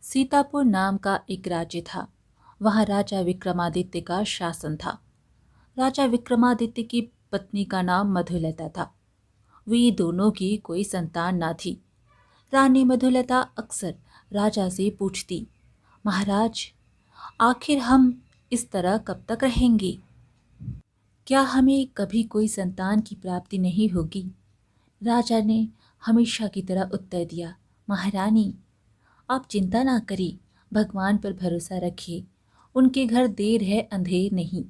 सीतापुर नाम का एक राज्य था। वहाँ राजा विक्रमादित्य का शासन था। राजा विक्रमादित्य की पत्नी का नाम मधुलता था। वे दोनों की कोई संतान ना थी। रानी मधुलता अक्सर राजा से पूछती, महाराज, आखिर हम इस तरह कब तक रहेंगे? क्या हमें कभी कोई संतान की प्राप्ति नहीं होगी? राजा ने हमेशा की तरह उत्तर दिया, महारानी, आप चिंता ना करिए, भगवान पर भरोसा रखिए। उनके घर देर है अंधेर नहीं।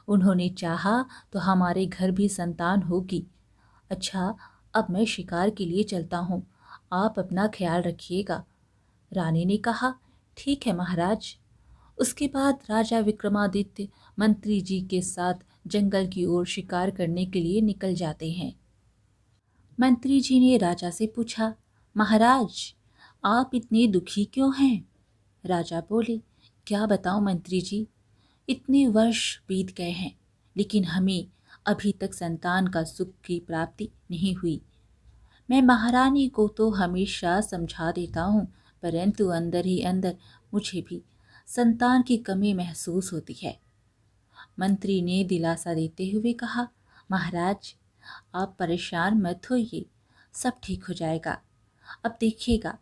उन्होंने चाहा तो हमारे घर भी संतान होगी। अच्छा, अब मैं शिकार के लिए चलता हूँ, आप अपना ख्याल रखिएगा। रानी ने कहा, ठीक है महाराज। उसके बाद राजा विक्रमादित्य मंत्री जी के साथ जंगल की ओर शिकार करने के लिए निकल जाते हैं। मंत्री जी ने राजा से पूछा, महाराज, आप इतने दुखी क्यों हैं? राजा बोले, क्या बताऊं मंत्री जी, इतने वर्ष बीत गए हैं लेकिन हमें अभी तक संतान का सुख की प्राप्ति नहीं हुई। मैं महारानी को तो हमेशा समझा देता हूँ, परंतु अंदर ही अंदर मुझे भी संतान की कमी महसूस होती है। मंत्री ने दिलासा देते हुए कहा, महाराज, आप परेशान मत होइए, सब ठीक हो जाएगा। अब देखिएगा,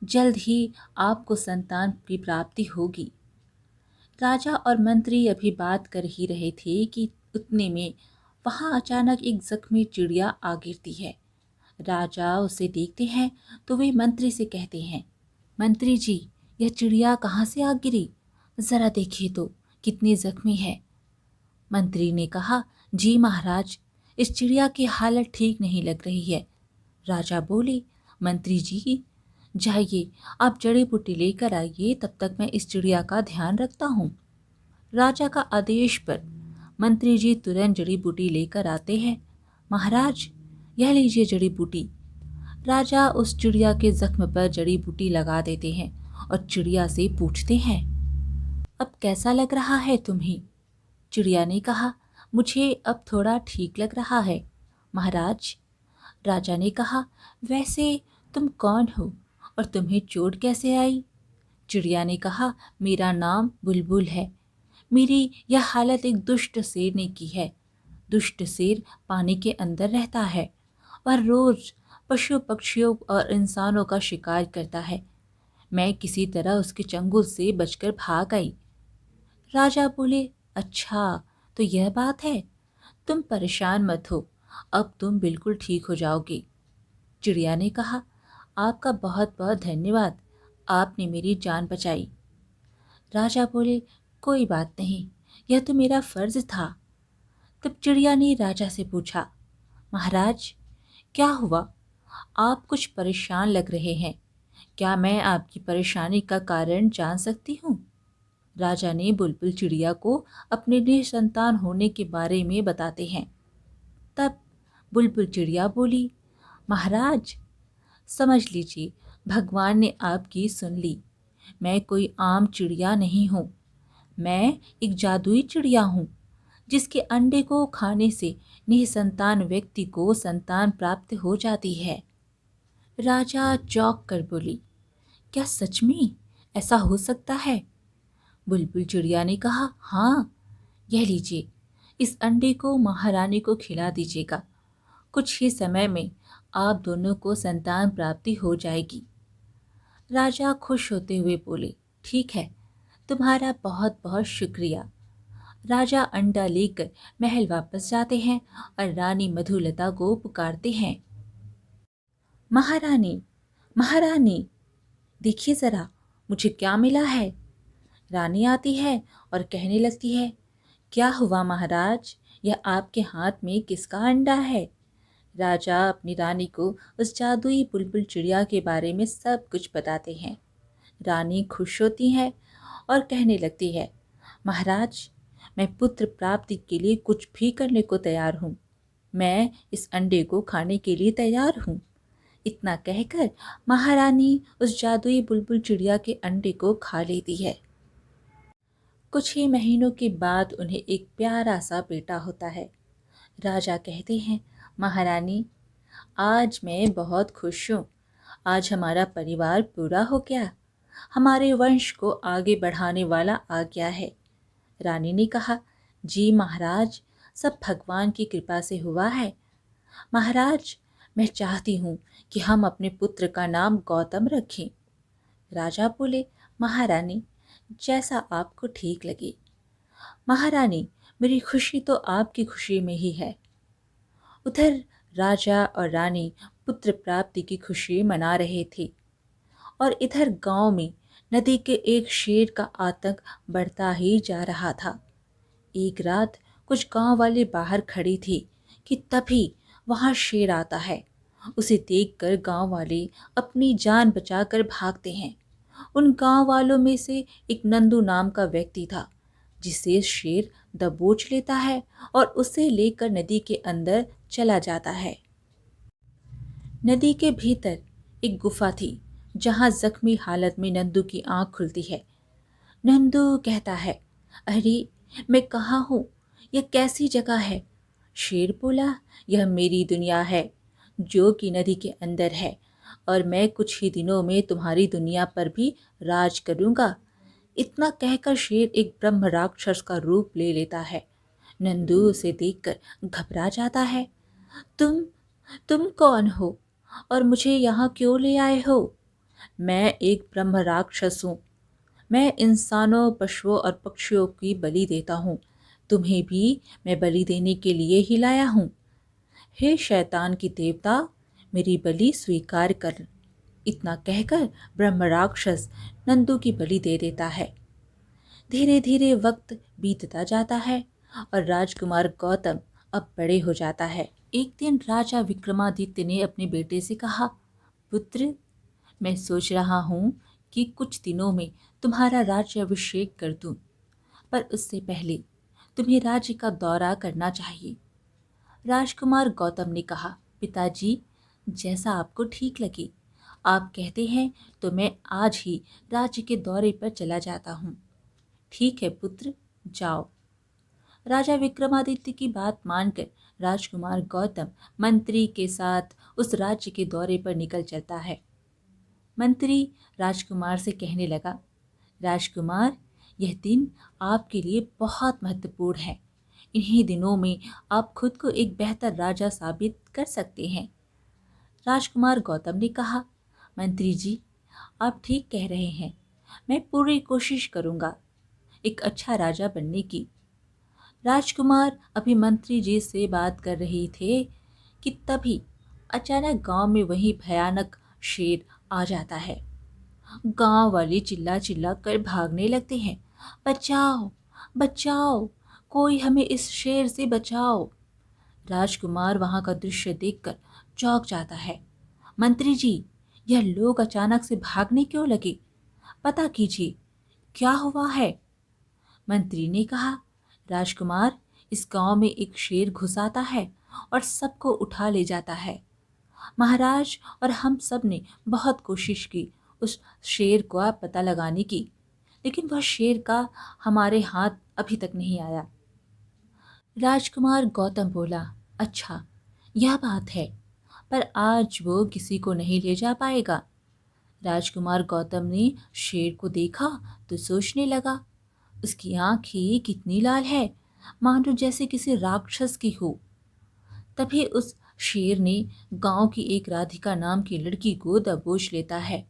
जल्द ही आपको संतान की प्राप्ति होगी। राजा और मंत्री अभी बात कर ही रहे थे कि उतने में वहां अचानक एक जख्मी चिड़िया आ गिरती है। राजा उसे देखते हैं तो वे मंत्री से कहते हैं, मंत्री जी, यह चिड़िया कहाँ से आ गिरी? जरा देखिए तो कितनी जख्मी है। मंत्री ने कहा, जी महाराज, इस चिड़िया की हालत ठीक नहीं लग रही है। राजा बोले, मंत्री जी, जाइए आप जड़ी बूटी लेकर आइए, तब तक मैं इस चिड़िया का ध्यान रखता हूँ। राजा का आदेश पर मंत्री जी तुरंत जड़ी बूटी लेकर आते हैं। महाराज, यह लीजिए जड़ी बूटी। राजा उस चिड़िया के जख्म पर जड़ी बूटी लगा देते हैं और चिड़िया से पूछते हैं, अब कैसा लग रहा है तुम्हें? चिड़िया ने कहा, मुझे अब थोड़ा ठीक लग रहा है महाराज। राजा ने कहा, वैसे तुम कौन हो और तुम्हें चोट कैसे आई? चिड़िया ने कहा, मेरा नाम बुलबुल है। मेरी यह हालत एक दुष्ट शेर ने की है। दुष्ट शेर पानी के अंदर रहता है और रोज पशु पक्षियों और इंसानों का शिकार करता है। मैं किसी तरह उसके चंगुल से बचकर भाग आई। राजा बोले, अच्छा, तो यह बात है, तुम परेशान मत हो, अब तुम बिल्कुल ठीक हो जाओगे। चिड़िया ने कहा, आपका बहुत बहुत धन्यवाद, आपने मेरी जान बचाई। राजा बोले, कोई बात नहीं, यह तो मेरा फर्ज था। तब चिड़िया ने राजा से पूछा, महाराज, क्या हुआ? आप कुछ परेशान लग रहे हैं, क्या मैं आपकी परेशानी का कारण जान सकती हूँ? राजा ने बुलबुल चिड़िया को अपने निसंतान होने के बारे में बताते हैं। तब बुलबुल चिड़िया बोली, महाराज, समझ लीजिए, भगवान ने आपकी सुन ली। मैं कोई आम चिड़िया नहीं हूँ, मैं एक जादुई चिड़िया हूँ जिसके अंडे को खाने से निसंतान व्यक्ति को संतान प्राप्त हो जाती है। राजा चौंक कर बोली, क्या सच में ऐसा हो सकता है? बुलबुल चिड़िया ने कहा, हाँ, यह लीजिए, इस अंडे को महारानी को खिला दीजिएगा। कुछ ही समय में आप दोनों को संतान प्राप्ति हो जाएगी। राजा खुश होते हुए बोले, ठीक है, तुम्हारा बहुत बहुत शुक्रिया। राजा अंडा लेकर महल वापस जाते हैं और रानी मधुलता को पुकारते हैं, महारानी, महारानी, देखिए जरा मुझे क्या मिला है। रानी आती है और कहने लगती है, क्या हुआ महाराज, यह आपके हाथ में किसका अंडा है? राजा अपनी रानी को उस जादुई बुलबुल चिड़िया के बारे में सब कुछ बताते हैं। रानी खुश होती है और कहने लगती है, महाराज, मैं पुत्र प्राप्ति के लिए कुछ भी करने को तैयार हूँ। मैं इस अंडे को खाने के लिए तैयार हूँ। इतना कहकर महारानी उस जादुई बुलबुल चिड़िया के अंडे को खा लेती है। कुछ ही महीनों के बाद उन्हें एक प्यारा सा बेटा होता है। राजा कहते हैं, महारानी, आज मैं बहुत खुश हूँ। आज हमारा परिवार पूरा हो गया। हमारे वंश को आगे बढ़ाने वाला आ गया है। रानी ने कहा, जी महाराज, सब भगवान की कृपा से हुआ है। महाराज, मैं चाहती हूँ कि हम अपने पुत्र का नाम गौतम रखें। राजा बोले, महारानी, जैसा आपको ठीक लगे। महारानी, मेरी खुशी तो आपकी खुशी में ही है। उधर राजा और रानी पुत्र प्राप्ति की खुशी मना रहे थे और इधर गांव में नदी के एक शेर का आतंक बढ़ता ही जा रहा था। एक रात कुछ गांव वाले बाहर खड़ी थी कि तभी वहां शेर आता है। उसे देखकर गांव वाले अपनी जान बचाकर भागते हैं। उन गांव वालों में से एक नंदू नाम का व्यक्ति था, जिसे शेर दबोच लेता है और उसे लेकर नदी के अंदर चला जाता है। नदी के भीतर एक गुफा थी, जहां जख्मी हालत में नंदू की आंख खुलती है। नंदू कहता है, अरे मैं कहाँ हूँ, यह कैसी जगह है? शेर बोला, यह मेरी दुनिया है, जो कि नदी के अंदर है, और मैं कुछ ही दिनों में तुम्हारी दुनिया पर भी राज करूँगा। इतना कहकर शेर एक ब्रह्म राक्षस का रूप ले लेता है। नंदू उसे देखकर घबरा जाता है। तुम तुम कौन हो और मुझे यहाँ क्यों ले आए हो? मैं एक ब्रह्म राक्षस हूँ। मैं इंसानों, पशुओं और पक्षियों की बलि देता हूँ। तुम्हें भी मैं बलि देने के लिए ही लाया हूँ। हे शैतान की देवता, मेरी बलि स्वीकार कर। इतना कहकर ब्रह्म राक्षस नंदू की बलि दे देता है। धीरे धीरे वक्त बीतता जाता है और राजकुमार गौतम अब बड़े हो जाता है। एक दिन राजा विक्रमादित्य ने अपने बेटे से कहा, पुत्र, मैं सोच रहा हूँ कि कुछ दिनों में तुम्हारा राज्याभिषेक कर दूं, पर उससे पहले तुम्हें राज्य का दौरा करना चाहिए। राजकुमार गौतम ने कहा, पिताजी, जैसा आपको ठीक लगे। आप कहते हैं तो मैं आज ही राज्य के दौरे पर चला जाता हूँ। ठीक है पुत्र, जाओ। राजा विक्रमादित्य की बात मानकर राजकुमार गौतम मंत्री के साथ उस राज्य के दौरे पर निकल चलता है। मंत्री राजकुमार से कहने लगा, राजकुमार, यह दिन आपके लिए बहुत महत्वपूर्ण है। इन्हीं दिनों में आप खुद को एक बेहतर राजा साबित कर सकते हैं। राजकुमार गौतम ने कहा, मंत्री जी, आप ठीक कह रहे हैं। मैं पूरी कोशिश करूंगा एक अच्छा राजा बनने की। राजकुमार अभी मंत्री जी से बात कर रहे थे कि तभी अचानक गांव में वही भयानक शेर आ जाता है। गांव वाले चिल्ला चिल्ला कर भागने लगते हैं, बचाओ बचाओ, कोई हमें इस शेर से बचाओ। राजकुमार वहां का दृश्य देखकर चौंक जाता है। मंत्री जी, यह लोग अचानक से भागने क्यों लगे? पता कीजिए, क्या हुआ है? मंत्री ने कहा, राजकुमार, इस गांव में एक शेर घुस आता है और सबको उठा ले जाता है। महाराज और हम सब ने बहुत कोशिश की उस शेर का पता लगाने की, लेकिन वह शेर का हमारे हाथ अभी तक नहीं आया। राजकुमार गौतम बोला, अच्छा, यह बात है, पर आज वो किसी को नहीं ले जा पाएगा। राजकुमार गौतम ने शेर को देखा तो सोचने लगा, उसकी आंखें कितनी लाल है, मानो जैसे किसी राक्षस की हो। तभी उस शेर ने गांव की एक राधिका नाम की लड़की को दबोच लेता है।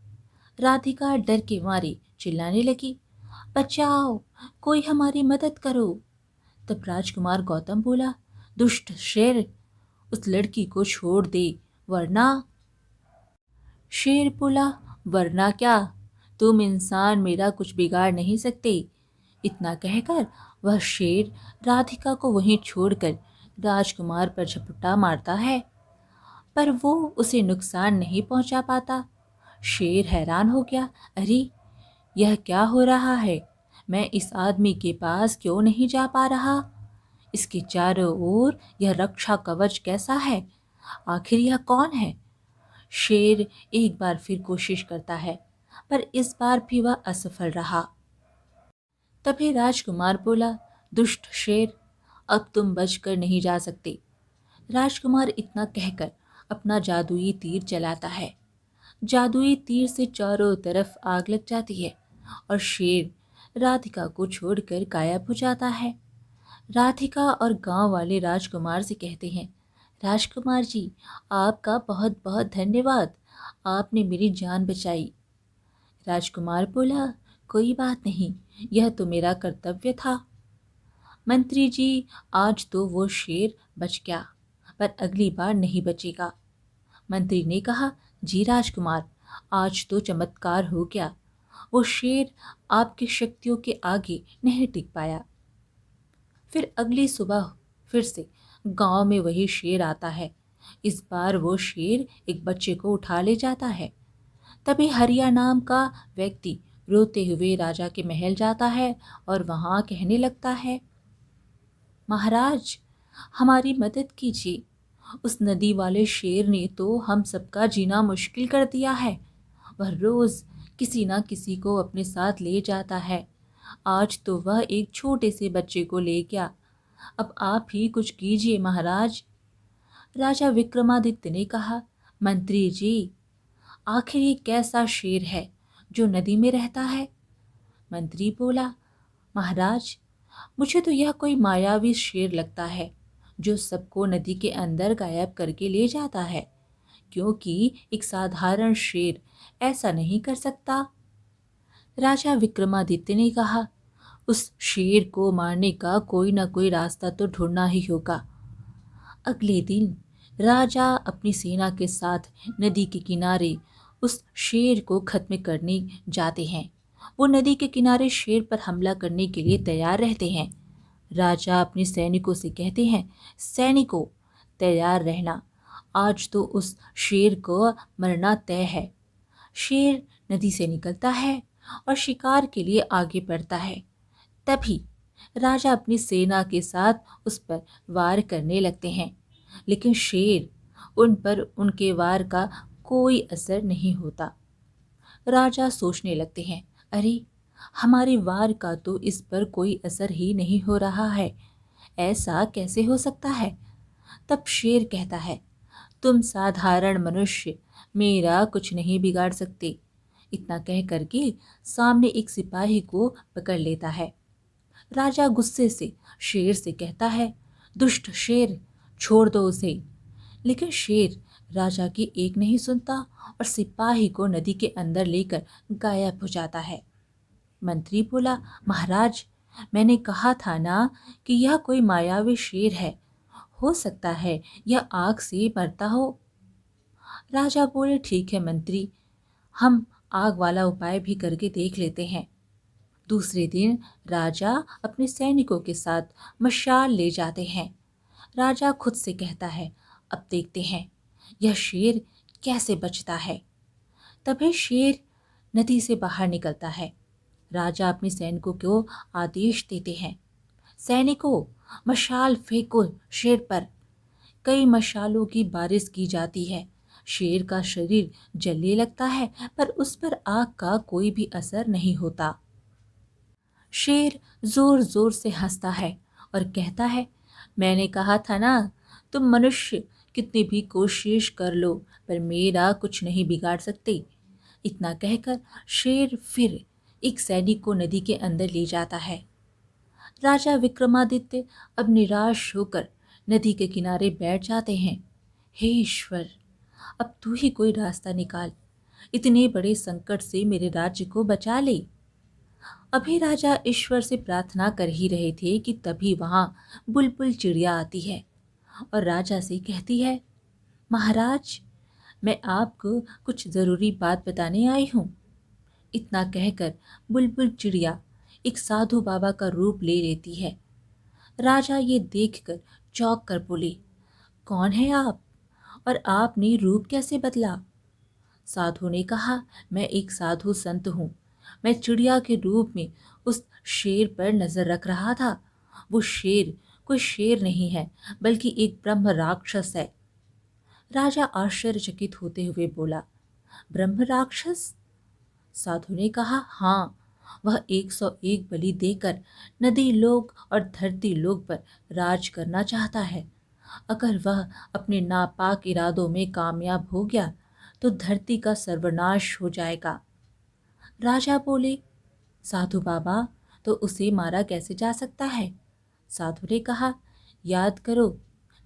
राधिका डर के मारे चिल्लाने लगी, बचाओ, कोई हमारी मदद करो। तब राजकुमार गौतम बोला, दुष्ट शेर, उस लड़की को छोड़ दे, वरना। शेर बोला, वरना क्या? तुम इंसान मेरा कुछ बिगाड़ नहीं सकते। इतना कहकर वह शेर राधिका को वहीं छोड़कर राजकुमार पर झपट्टा मारता है, पर वो उसे नुकसान नहीं पहुंचा पाता। शेर हैरान हो गया, अरे यह क्या हो रहा है? मैं इस आदमी के पास क्यों नहीं जा पा रहा? इसके चारों ओर यह रक्षा कवच कैसा है? आखिर यह कौन है? शेर एक बार फिर कोशिश करता है, पर इस बार भी वह असफल रहा। तभी राजकुमार बोला, दुष्ट शेर, अब तुम बचकर नहीं जा सकते। राजकुमार इतना कहकर अपना जादुई तीर चलाता है। जादुई तीर से चारों तरफ आग लग जाती है और शेर राधिका को छोड़कर गायब हो जाता है। राधिका और गांव वाले राजकुमार से कहते हैं, राजकुमार जी, आपका बहुत बहुत धन्यवाद, आपने मेरी जान बचाई। राजकुमार बोला, कोई बात नहीं, यह तो मेरा कर्तव्य था। मंत्री जी, आज तो वो शेर बच गया, पर अगली बार नहीं बचेगा। मंत्री ने कहा, जी राजकुमार, आज तो चमत्कार हो गया, वो शेर आपकी शक्तियों के आगे नहीं टिक पाया। फिर अगली सुबह फिर से गांव में वही शेर आता है। इस बार वो शेर एक बच्चे को उठा ले जाता है। तभी हरिया नाम का व्यक्ति रोते हुए राजा के महल जाता है और वहां कहने लगता है, महाराज, हमारी मदद कीजिए, उस नदी वाले शेर ने तो हम सबका जीना मुश्किल कर दिया है। वह रोज किसी ना किसी को अपने साथ ले जाता है। आज तो वह एक छोटे से बच्चे को ले गया। अब आप ही कुछ कीजिए महाराज। राजा विक्रमादित्य ने कहा, मंत्री जी, आखिर ये कैसा शेर है जो नदी में रहता है? मंत्री बोला, महाराज, मुझे तो यह कोई मायावी शेर लगता है जो सबको नदी के अंदर गायब करके ले जाता है, क्योंकि एक साधारण शेर ऐसा नहीं कर सकता। राजा विक्रमादित्य ने कहा, उस शेर को मारने का कोई ना कोई रास्ता तो ढूंढना ही होगा। अगले दिन राजा अपनी सेना के साथ नदी के किनारे उस शेर को खत्म करने जाते हैं। वो नदी के किनारे शेर पर हमला करने के लिए तैयार रहते हैं। राजा अपने सैनिकों से कहते हैं, सैनिकों, तैयार रहना, आज तो उस शेर को मरना तय है। शेर नदी से निकलता है और शिकार के लिए आगे बढ़ता है। तभी राजा अपनी सेना के साथ उस पर वार करने लगते हैं, लेकिन शेर उन पर उनके वार का कोई असर नहीं होता। राजा सोचने लगते हैं, अरे, हमारे वार का तो इस पर कोई असर ही नहीं हो रहा है, ऐसा कैसे हो सकता है? तब शेर कहता है, तुम साधारण मनुष्य मेरा कुछ नहीं बिगाड़ सकते। इतना कह करके सामने एक सिपाही को पकड़ लेता है। राजा गुस्से से शेर से कहता है, दुष्ट शेर, छोड़ दो उसे। लेकिन शेर राजा की एक नहीं सुनता और सिपाही को नदी के अंदर लेकर गायब हो जाता है। मंत्री बोला, महाराज, मैंने कहा था ना कि यह कोई मायावी शेर है, हो सकता है यह आग से मरता हो। राजा बोले, ठीक है मंत्री, हम आग वाला उपाय भी करके देख लेते हैं। दूसरे दिन राजा अपने सैनिकों के साथ मशाल ले जाते हैं। राजा खुद से कहता है, अब देखते हैं यह शेर कैसे बचता है। तभी शेर नदी से बाहर निकलता है। राजा अपने सैनिकों को आदेश देते हैं, सैनिकों, मशाल फेंको शेर पर। कई मशालों की बारिश की जाती है। शेर का शरीर जलने लगता है, पर उस पर आग का कोई भी असर नहीं होता। शेर जोर जोर से हंसता है और कहता है, मैंने कहा था ना, तुम मनुष्य कितनी भी कोशिश कर लो पर मेरा कुछ नहीं बिगाड़ सकते। इतना कहकर शेर फिर एक सैनिक को नदी के अंदर ले जाता है। राजा विक्रमादित्य अब निराश होकर नदी के किनारे बैठ जाते हैं। हे ईश्वर, अब तू ही कोई रास्ता निकाल, इतने बड़े संकट से मेरे राज्य को बचा ले। अभी राजा ईश्वर से प्रार्थना कर ही रहे थे कि तभी वहां बुलबुल चिड़िया आती है और राजा से कहती है, महाराज, मैं आपको कुछ ज़रूरी बात बताने आई हूँ। इतना कहकर बुलबुल चिड़िया एक साधु बाबा का रूप ले लेती है। राजा ये देखकर चौंक कर बोले, कौन है आप और आपने रूप कैसे बदला? साधु ने कहा, मैं एक साधु संत हूँ। मैं चिड़िया के रूप में उस शेर पर नजर रख रहा था। वो शेर कोई शेर नहीं है, बल्कि एक ब्रह्म राक्षस है। राजा आश्चर्यचकित होते हुए बोला, ब्रह्म राक्षस? साधु ने कहा, हाँ, वह 101 बलि देकर नदी लोक और धरती लोक पर राज करना चाहता है। अगर वह अपने नापाक इरादों में कामयाब हो गया तो धरती का सर्वनाश हो जाएगा। राजा बोले, साधु बाबा, तो उसे मारा कैसे जा सकता है? साधु ने कहा, याद करो,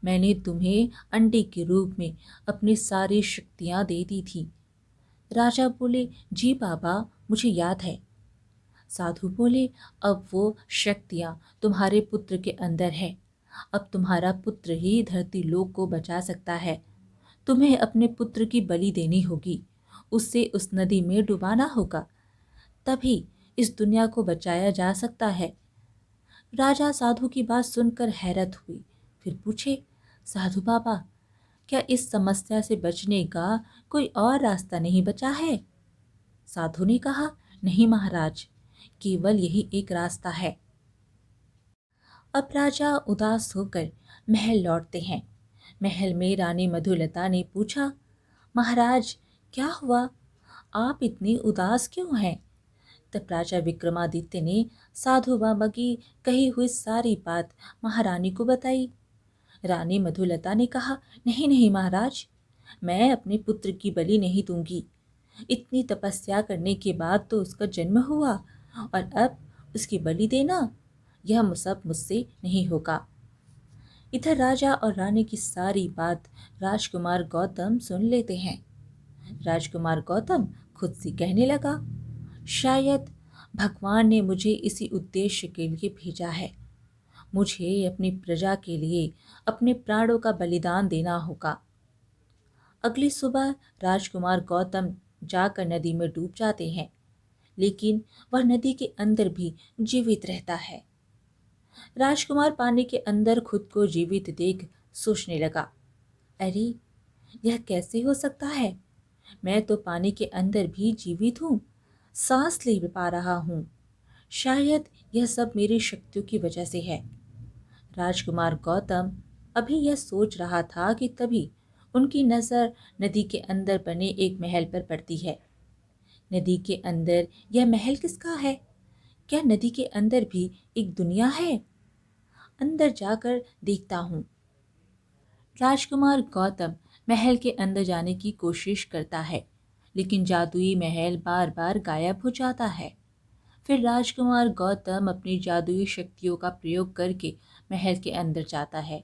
मैंने तुम्हें अंडे के रूप में अपनी सारी शक्तियां दे दी थी। राजा बोले, जी बाबा, मुझे याद है। साधु बोले, अब वो शक्तियां तुम्हारे पुत्र के अंदर है। अब तुम्हारा पुत्र ही धरती लोक को बचा सकता है। तुम्हें अपने पुत्र की बलि देनी होगी, उसे उस नदी में डुबाना होगा, तभी इस दुनिया को बचाया जा सकता है। राजा साधु की बात सुनकर हैरत हुई। फिर पूछे, साधु बाबा, क्या इस समस्या से बचने का कोई और रास्ता नहीं बचा है? साधु ने कहा, नहीं महाराज, केवल यही एक रास्ता है। अब राजा उदास होकर महल लौटते हैं। महल में रानी मधुलता ने पूछा, महाराज, क्या हुआ? आप इतनी उदास क्यों हैं? तब राजा विक्रमादित्य ने साधु बाबा की कही हुई सारी बात महारानी को बताई। रानी मधुलता ने कहा, नहीं नहीं महाराज, मैं अपने पुत्र की बलि नहीं दूंगी। इतनी तपस्या करने के बाद तो उसका जन्म हुआ, और अब उसकी बलि देना, यह सब मुझसे नहीं होगा। इधर राजा और रानी की सारी बात राजकुमार गौतम सुन लेते हैं। राजकुमार गौतम खुद से कहने लगा, शायद भगवान ने मुझे इसी उद्देश्य के लिए भेजा है। मुझे अपनी प्रजा के लिए अपने प्राणों का बलिदान देना होगा। अगली सुबह राजकुमार गौतम जाकर नदी में डूब जाते हैं, लेकिन वह नदी के अंदर भी जीवित रहता है। राजकुमार पानी के अंदर खुद को जीवित देख सोचने लगा, अरे, यह कैसे हो सकता है? मैं तो पानी के अंदर भी जीवित हूँ, सांस ले पा रहा हूँ। शायद यह सब मेरी शक्तियों की वजह से है। राजकुमार गौतम अभी यह सोच रहा था कि तभी उनकी नज़र नदी के अंदर बने एक महल पर पड़ती है। नदी के अंदर यह महल किसका है? क्या नदी के अंदर भी एक दुनिया है? अंदर जाकर देखता हूँ। राजकुमार गौतम महल के अंदर जाने की कोशिश करता है, लेकिन जादुई महल बार बार गायब हो जाता है। फिर राजकुमार गौतम अपनी जादुई शक्तियों का प्रयोग करके महल के अंदर जाता है।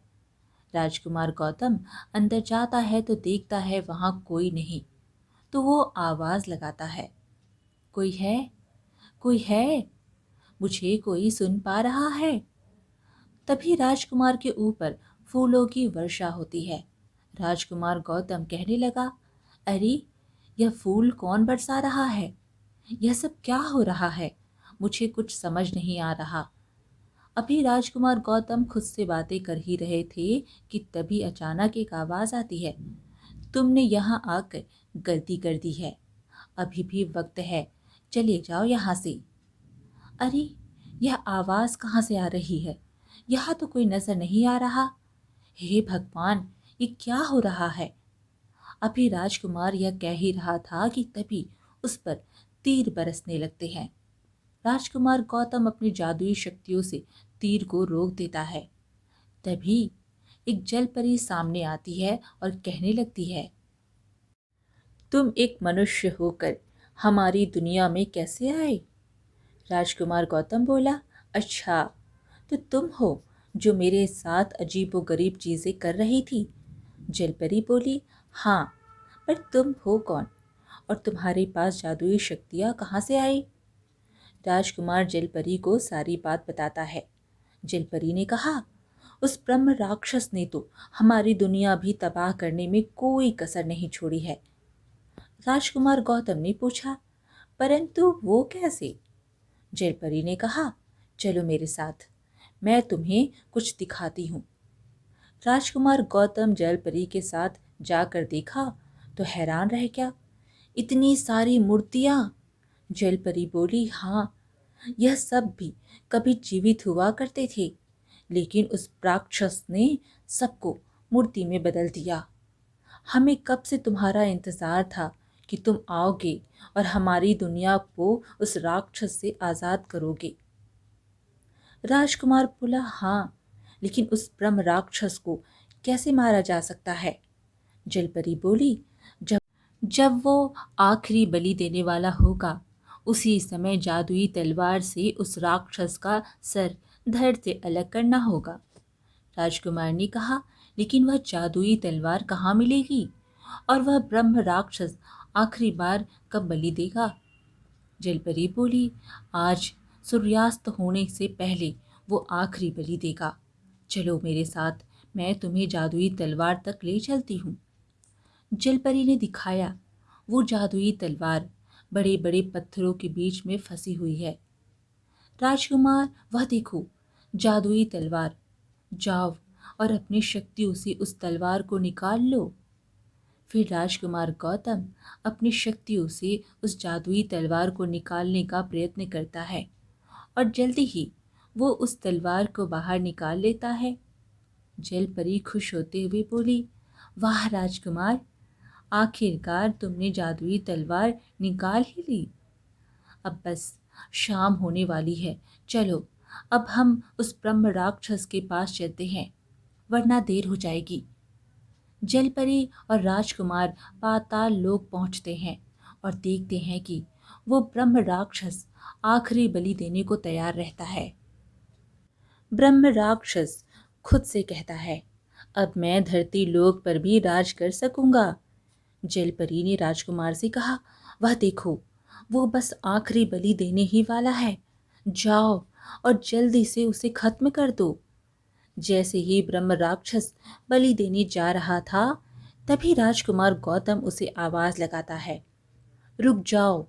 राजकुमार गौतम अंदर जाता है तो देखता है वहाँ कोई नहीं। तो वो आवाज़ लगाता है, कोई है? कोई है? मुझे कोई सुन पा रहा है? तभी राजकुमार के ऊपर फूलों की वर्षा होती है। राजकुमार गौतम कहने लगा, अरे, यह फूल कौन बरसा रहा है? यह सब क्या हो रहा है? मुझे कुछ समझ नहीं आ रहा। अभी राजकुमार गौतम खुद से बातें कर ही रहे थे कि तभी अचानक एक आवाज़ आती है, तुमने यहाँ आकर गलती कर दी है। अभी भी वक्त है, चले जाओ यहाँ से। अरे, यह आवाज़ कहाँ से आ रही है? यहाँ तो कोई नजर नहीं आ रहा। हे भगवान, ये क्या हो रहा है? अभी राजकुमार यह कह ही रहा था कि तभी उस पर तीर बरसने लगते हैं। राजकुमार गौतम अपनी जादुई शक्तियों से तीर को रोक देता है। तभी एक जलपरी सामने आती है और कहने लगती है, तुम एक मनुष्य होकर हमारी दुनिया में कैसे आए? राजकुमार गौतम बोला, अच्छा, तो तुम हो जो मेरे साथ अजीबोगरीब चीज़ें कर रही थी। जलपरी बोली, हाँ, पर तुम हो कौन और तुम्हारे पास जादुई शक्तियाँ कहाँ से आई? राजकुमार जलपरी को सारी बात बताता है। जलपरी ने कहा, उस ब्रह्म राक्षस ने तो हमारी दुनिया भी तबाह करने में कोई कसर नहीं छोड़ी है। राजकुमार गौतम ने पूछा, परंतु वो कैसे? जलपरी ने कहा, चलो मेरे साथ, मैं तुम्हें कुछ दिखाती हूँ। राजकुमार गौतम जलपरी के साथ जाकर देखा तो हैरान रह गया, इतनी सारी मूर्तियाँ। जलपरी बोली, हाँ, यह सब भी कभी जीवित हुआ करते थे, लेकिन उस राक्षस ने सबको मूर्ति में बदल दिया। हमें कब से तुम्हारा इंतज़ार था कि तुम आओगे और हमारी दुनिया को उस राक्षस से आज़ाद करोगे। राजकुमार बोला, हाँ, लेकिन उस ब्रह्म राक्षस को कैसे मारा जा सकता है? जलपरी बोली, जब जब वो आखिरी बलि देने वाला होगा, उसी समय जादुई तलवार से उस राक्षस का सर धड़ से अलग करना होगा। राजकुमार ने कहा, लेकिन वह जादुई तलवार कहाँ मिलेगी और वह ब्रह्म राक्षस आखिरी बार कब बलि देगा? जलपरी बोली, आज सूर्यास्त होने से पहले वो आखिरी बलि देगा। चलो मेरे साथ, मैं तुम्हें जादुई तलवार तक ले चलती हूँ। जलपरी ने दिखाया। वो जादुई तलवार बड़े बड़े पत्थरों के बीच में फंसी हुई है। राजकुमार, वह देखो, जादुई तलवार। जाओ और अपनी शक्तियों से उस तलवार को निकाल लो। फिर राजकुमार गौतम अपनी शक्तियों से उस जादुई तलवार को निकालने का प्रयत्न करता है और जल्दी ही वो उस तलवार को बाहर निकाल लेता है। जलपरी खुश होते हुए बोली, वाह राजकुमार, आखिरकार तुमने जादुई तलवार निकाल ही ली। अब बस शाम होने वाली है। चलो अब हम उस ब्रह्म राक्षस के पास चलते हैं, वरना देर हो जाएगी। जलपरी और राजकुमार पाताल लोक पहुंचते हैं और देखते हैं कि वो ब्रह्म राक्षस आखिरी बलि देने को तैयार रहता है। ब्रह्म राक्षस खुद से कहता है, अब मैं धरती लोक पर भी राज कर सकूंगा। जलपरी ने राजकुमार से कहा, वह देखो, वो बस आखिरी बलि देने ही वाला है। जाओ और जल्दी से उसे खत्म कर दो। जैसे ही ब्रह्म राक्षस बलि देने जा रहा था, तभी राजकुमार गौतम उसे आवाज लगाता है, रुक जाओ,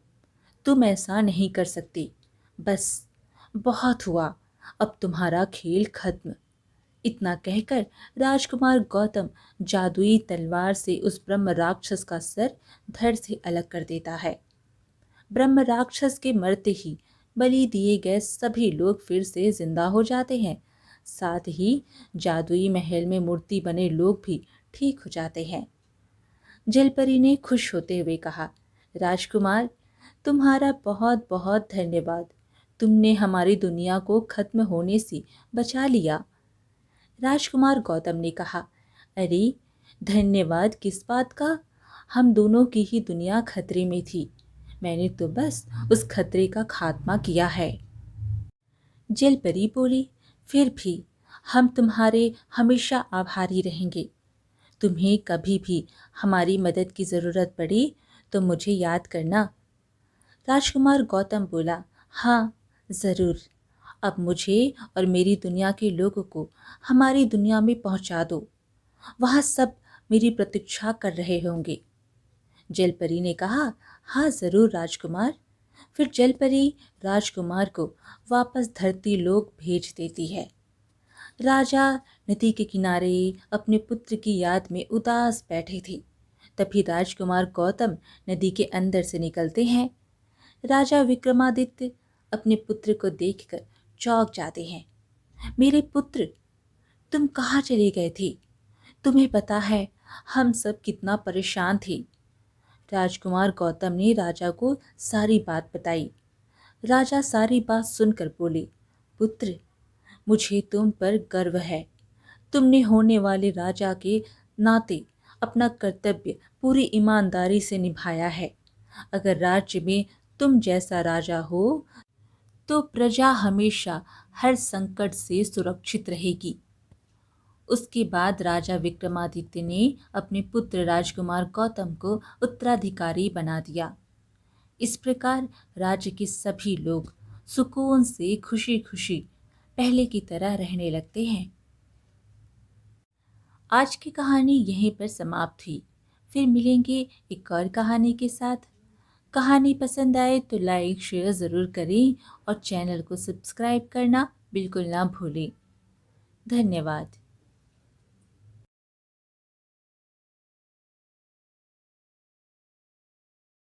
तुम ऐसा नहीं कर सकते। बस बहुत हुआ, अब तुम्हारा खेल खत्म। इतना कहकर राजकुमार गौतम जादुई तलवार से उस ब्रह्म राक्षस का सर धड़ से अलग कर देता है। ब्रह्म राक्षस के मरते ही बलि दिए गए सभी लोग फिर से जिंदा हो जाते हैं। साथ ही जादुई महल में मूर्ति बने लोग भी ठीक हो जाते हैं। जलपरी ने खुश होते हुए कहा, राजकुमार, तुम्हारा बहुत बहुत धन्यवाद। तुमने हमारी दुनिया को खत्म होने से बचा लिया। राजकुमार गौतम ने कहा, अरे धन्यवाद किस बात का? हम दोनों की ही दुनिया खतरे में थी। मैंने तो बस उस खतरे का खात्मा किया है। जलपरी बोली, फिर भी हम तुम्हारे हमेशा आभारी रहेंगे। तुम्हें कभी भी हमारी मदद की ज़रूरत पड़ी तो मुझे याद करना। राजकुमार गौतम बोला, हाँ ज़रूर। अब मुझे और मेरी दुनिया के लोगों को हमारी दुनिया में पहुंचा दो। वहाँ सब मेरी प्रतीक्षा कर रहे होंगे। जलपरी ने कहा, हाँ ज़रूर राजकुमार। फिर जलपरी राजकुमार को वापस धरती लोक भेज देती है। राजा नदी के किनारे अपने पुत्र की याद में उदास बैठे थे। तभी राजकुमार गौतम नदी के अंदर से निकलते हैं। राजा विक्रमादित्य अपने पुत्र को देखकर चौंक जाते हैं। मेरे पुत्र, तुम कहाँ चले गए थे? तुम्हें पता है हम सब कितना परेशान थे। राजकुमार गौतम ने राजा को सारी बात बताई। राजा सारी बात सुनकर बोले, पुत्र, मुझे तुम पर गर्व है। तुमने होने वाले राजा के नाते अपना कर्तव्य पूरी ईमानदारी से निभाया है। अगर राज्य में तुम जैसा राजा हो तो प्रजा हमेशा हर संकट से सुरक्षित रहेगी। उसके बाद राजा विक्रमादित्य ने अपने पुत्र राजकुमार गौतम को उत्तराधिकारी बना दिया। इस प्रकार राज्य के सभी लोग सुकून से खुशी खुशी पहले की तरह रहने लगते हैं। आज की कहानी यहीं पर समाप्त हुई। फिर मिलेंगे एक और कहानी के साथ। कहानी पसंद आए तो लाइक शेयर ज़रूर करें और चैनल को सब्सक्राइब करना बिल्कुल ना भूलें। धन्यवाद।